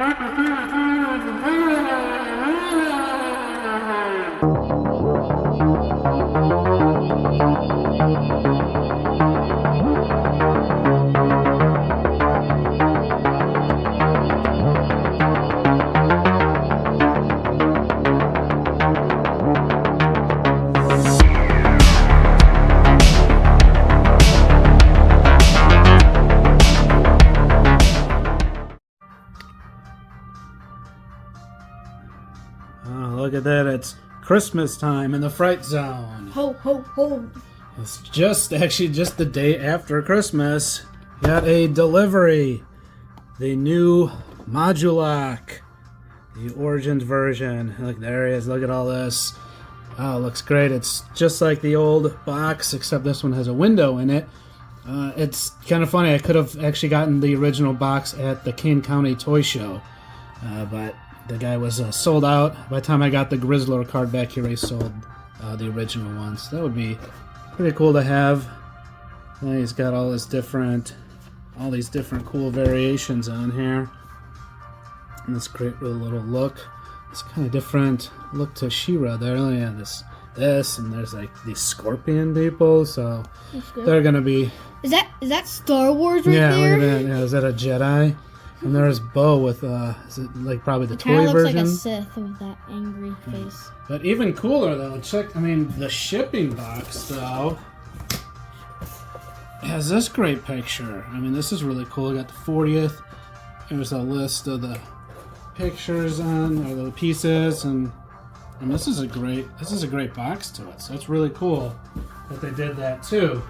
Oh, look at that. It's Christmas time in the Fright Zone. Ho, ho, ho. It's just the day after Christmas. Got a delivery. The new Modulok. The Origins version. Look, there it is. Look at all this. Oh, it looks great. It's just like the old box, except this one has a window in it. It's kind of funny. I could have actually gotten the original box at the Kane County Toy Show. But the guy was sold out. By the time I got the Grizzler card back, he already sold the original one. So that would be pretty cool to have. And he's got all these different cool variations on here. And this great little look. It's kind of different look to She-Ra there. Oh, yeah, this, and there's like these scorpion people. So they're gonna be. Is that Star Wars right there? Yeah, look at that. Yeah, is that a Jedi? And there's Bo with, is it like probably the toy looks version? Like a Sith with that angry face. But even cooler though, the shipping box though has this great picture. I mean, this is really cool. We got the 40th. There's a list of the pictures or the pieces, and this is a great box to it. So it's really cool that they did that too.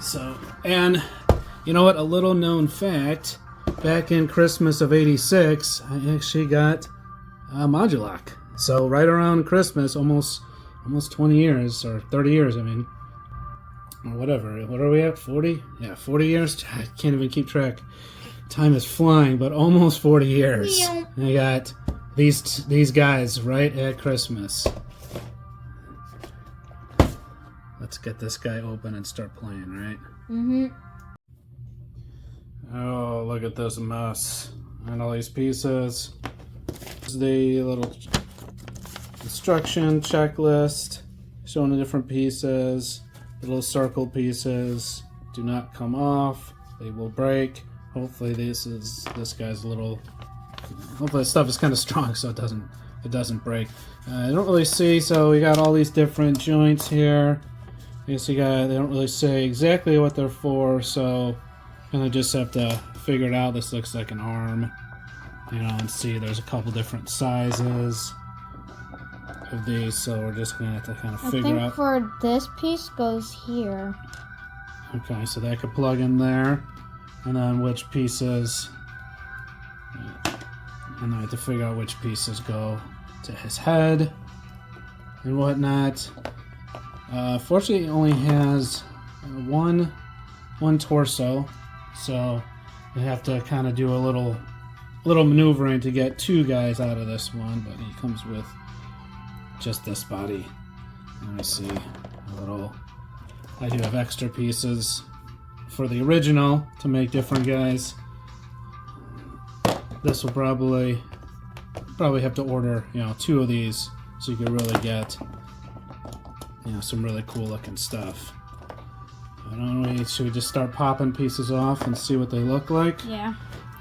So, and you know what? A little known fact. Back in Christmas of '86, I actually got Modulok. So right around Christmas, almost 20 years, or 30 years, I mean. Or whatever. What are we at? 40? Yeah, 40 years? I can't even keep track. Time is flying, but almost 40 years. Yeah. I got these guys right at Christmas. Let's get this guy open and start playing, right? Mm-hmm. Oh, look at this mess. And all these pieces. This is the little instruction checklist showing the different pieces. The little circle pieces do not come off. They will break. Hopefully this guy's a little. Hopefully this stuff is kind of strong so it doesn't break. I don't really see. So we got all these different joints here. I guess they don't really say exactly what they're for, so I just have to figure it out. This looks like an arm, and see there's a couple different sizes of these, so we're just gonna have to kind of figure out. I think for this piece goes here. Okay, so that could plug in there, and then which pieces, and then I have to figure out which pieces go to his head and whatnot. Fortunately, it only has one torso, so you have to kind of do a little maneuvering to get two guys out of this one. But he comes with just this body. Let me see I do have extra pieces for the original to make different guys. This will probably have to order two of these so you can really get some really cool looking stuff. Should we just start popping pieces off and see what they look like? Yeah.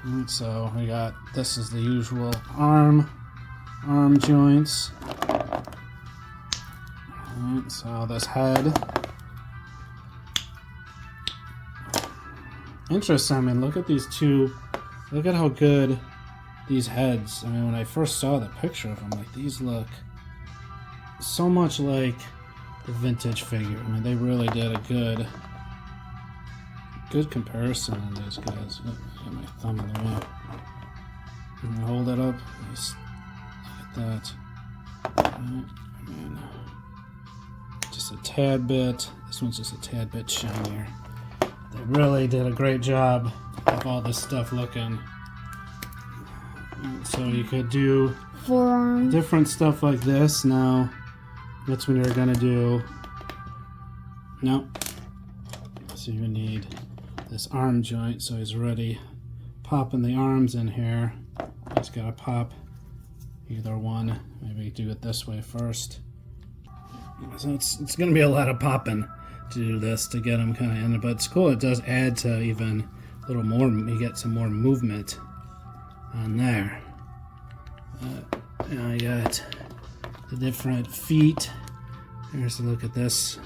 And so we got, this is the usual arm joints. Alright, so this head. Interesting. I mean, look at these two. Look at how good these heads. I mean, when I first saw the picture of them, like, these look so much like the vintage figure. I mean, they really did a good comparison on these guys. Got my thumb in the way. And hold it up. Look at that. I mean, just a tad bit. This one's just a tad bit shinier. They really did a great job of all this stuff looking. So you could do Forewarned. Different stuff like this. Now, that's when you're gonna do. Nope. So you need this arm joint so he's ready popping the arms in here. Just gotta pop either one. Maybe do it this way first. So it's gonna be a lot of popping to do this to get them kind of in, but it's cool. It does add to even a little more. You get some more movement on there. Now I got the different feet. Here's a look at this.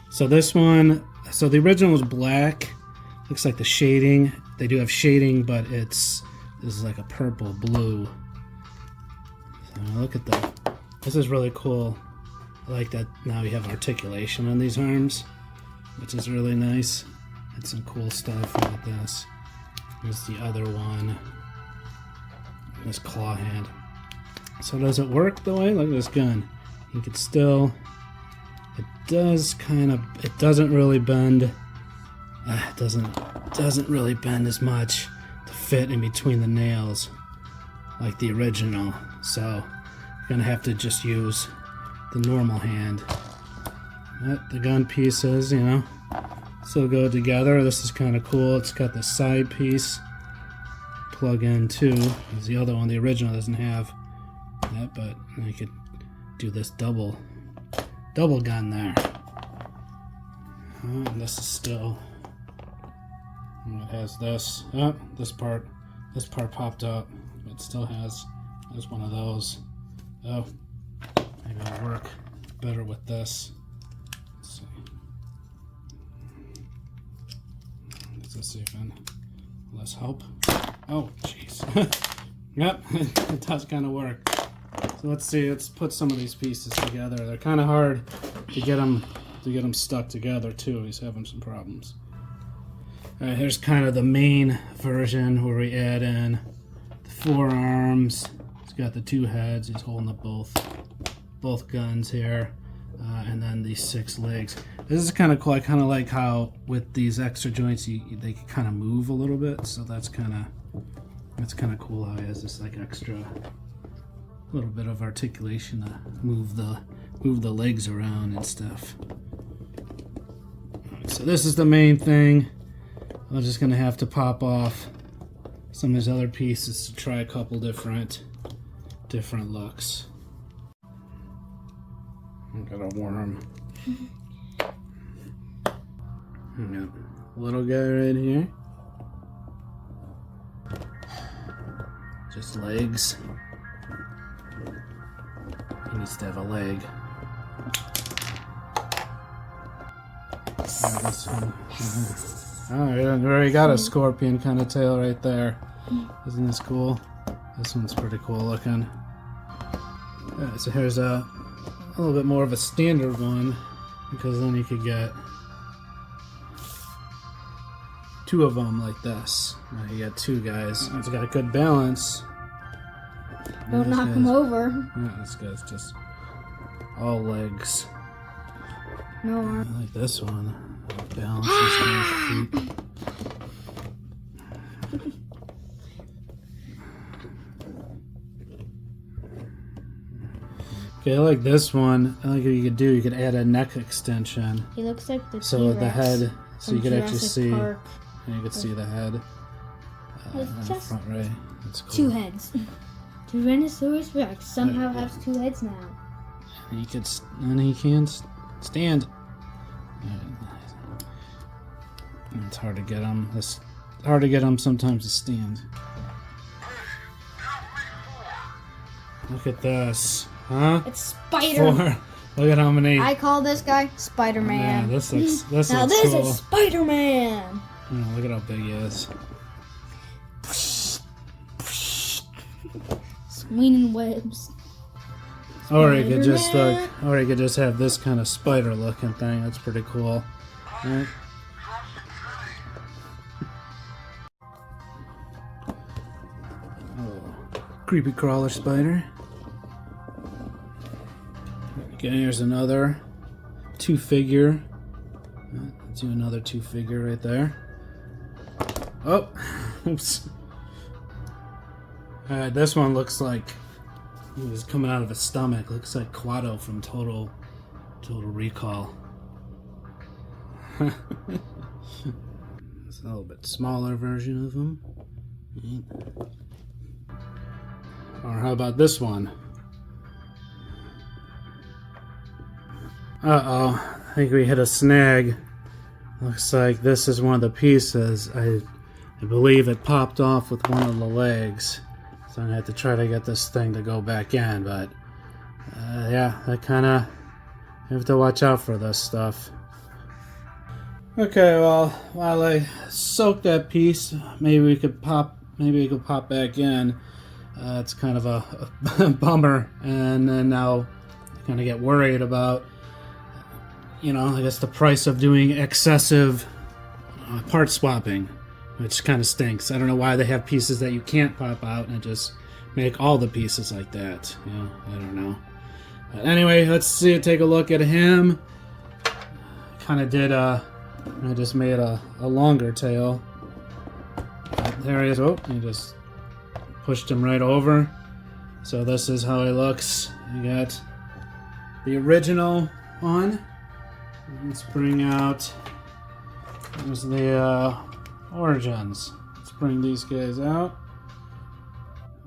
So this one, so the original was black. Looks like the shading. They do have shading, but this is like a purple blue. So look at that. This is really cool. I like that now you have articulation on these arms, which is really nice. It's some cool stuff like this. Here's the other one. This claw hand. So does it work the way? Look at this gun. You could still, it doesn't really bend. It doesn't really bend as much to fit in between the nails like the original. So you're gonna have to just use the normal hand. But the gun pieces, you know, still go together. This is kind of cool. It's got the side piece plug in too, because the other one, the original, doesn't have that, but I could do this double gun there. And this is still, it has this. Oh, this part popped up. It still has one of those. Oh, maybe it'll work better with this. Let's see. Does this even less help? Oh, jeez. Yep, it does kind of work. So let's see. Let's put some of these pieces together. They're kind of hard to get them stuck together too. He's having some problems. All right, here's kind of the main version where we add in the forearms. He's got the two heads. He's holding up both guns here, and then these 6 legs. This is kind of cool. I kind of like how with these extra joints, they can kind of move a little bit. So that's kind of cool how he has this like extra little bit of articulation to move the legs around and stuff. So this is the main thing. I'm just gonna have to pop off some of these other pieces to try a couple different looks. I've got a worm. Got a little guy right here. Just legs. He needs to have a leg. This one. Oh, we already got a scorpion kind of tail right there. Isn't this cool? This one's pretty cool looking. Alright, so here's a little bit more of a standard one, because then you could get 2 of them like this. Now you got 2 guys. It's got a good balance. Don't knock him over. Yeah, this guy's just all legs. No arm. I like this one. Balance this guy's feet. Okay, I like this one. I like what you could do. You could add a neck extension. He looks like the So T-Rex the head, so you could actually Jurassic see. Park. And you could see the head. It's in the just front right. That's cool. 2 heads. Tyrannosaurus Rex somehow has 2 heads now. He could, and he can stand. It's hard to get him. It's hard to get him sometimes to stand. Look at this, huh? It's Spider. 4. Look at how many. I call this guy Spider-Man. Yeah, this looks now looks this cool. is Spider-Man. Yeah, look at how big he is. Swinging webs. Or you could just Spider-Man. or you could just have this kind of spider-looking thing. That's pretty cool. Right? Oh, creepy crawler spider. Okay, here's another 2-figure. Let's do another 2-figure right there. Oh, oops. Alright, this one looks like it was coming out of his stomach. Looks like Quado from Total Recall. It's a little bit smaller version of him. Or how about this one? Uh-oh, I think we hit a snag. Looks like this is one of the pieces. I believe it popped off with one of the legs. So I'm gonna have to try to get this thing to go back in, but yeah, I kinda have to watch out for this stuff. Okay, well, while I soak that piece, maybe we could pop back in. It's kind of a bummer, and then now I kind of get worried about, you know, I guess the price of doing excessive part swapping, which kind of stinks. I don't know why they have pieces that you can't pop out and just make all the pieces like that. You know, I don't know. But anyway, let's take a look at him. Kind of did I just made a longer tail. But there he is. Oh, I just pushed him right over. So this is how he looks. You got the original one. Let's bring out, there's the origins. Let's bring these guys out.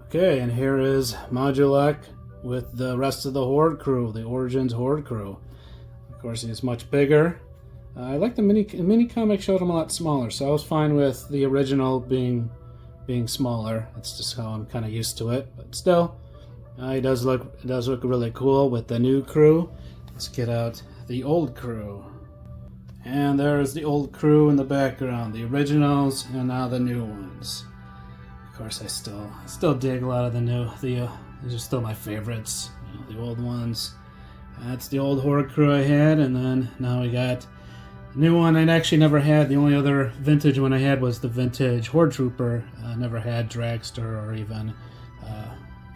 Okay, and here is Modulok with the rest of the Horde crew, the Origins Horde crew. Of course, he's much bigger. I like the mini comic showed him a lot smaller, so I was fine with the original being smaller. That's just how I'm kind of used to it. But still, it does look really cool with the new crew. Let's get out the old crew. And there's the old crew in the background, the originals and now the new ones. Of course, I still dig a lot of the new. These are still my favorites. You know, the old ones. That's the old Horde crew I had, and then now we got a new one I actually never had. The only other vintage one I had was the vintage Horde Trooper. I never had Dragster or even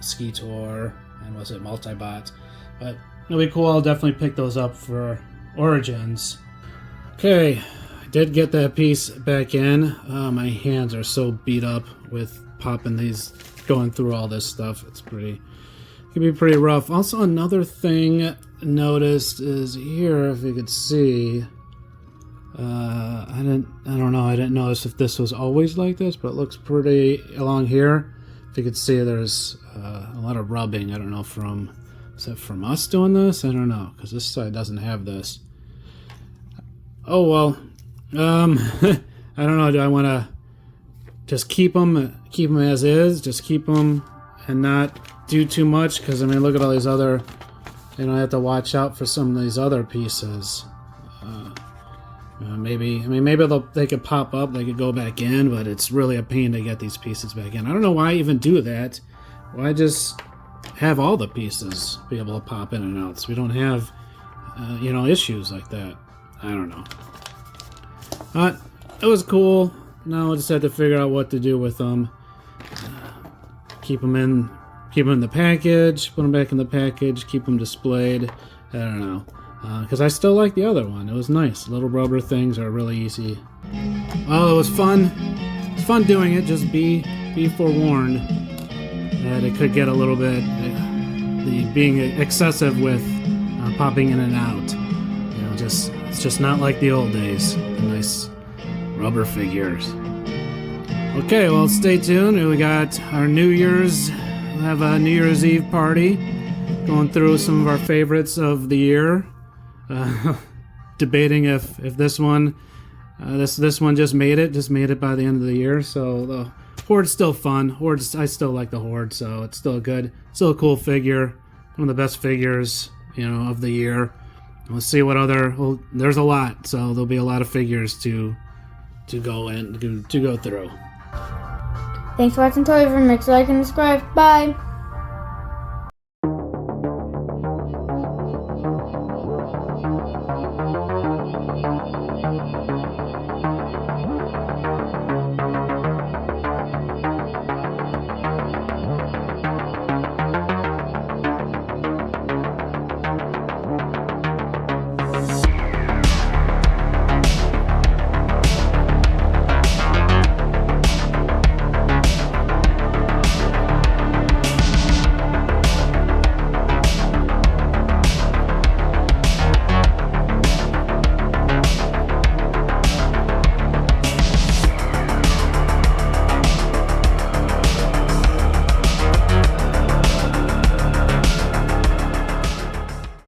Skeetor, and was it Multibot. But it'll be cool. I'll definitely pick those up for Origins. Okay, I did get that piece back in. My hands are so beat up with popping these, going through all this stuff. It can be pretty rough. Also, another thing noticed is here, if you could see, I don't know, I didn't notice if this was always like this, but it looks pretty along here. If you could see, there's a lot of rubbing. I don't know is that from us doing this? I don't know, because this side doesn't have this. Oh well, I don't know. Do I want to just keep them as is? Just keep them and not do too much? Because I mean, look at all these other. You know, I have to watch out for some of these other pieces. Maybe they could pop up. They could go back in, but it's really a pain to get these pieces back in. I don't know why I even do that. Why just have all the pieces be able to pop in and out so we don't have issues like that. I don't know. But it was cool. Now I just have to figure out what to do with them. Keep them in the package, put them back in the package, keep them displayed. I don't know. Because I still like the other one. It was nice. Little rubber things are really easy. Well, it was fun. It's fun doing it. Just be forewarned that it could get a little bit being excessive with popping in and out. You know, it's just not like the old days. The nice rubber figures. Okay, well, stay tuned. We got our New Year's. We'll have a New Year's Eve party. Going through some of our favorites of the year. Debating if this one just made it by the end of the year. So the Horde's still fun. I still like the Horde, so it's still still a cool figure. One of the best figures, of the year. Let's see what there's a lot, so there'll be a lot of figures to go through. Thanks for watching Toy Remix. Like and subscribe. Bye.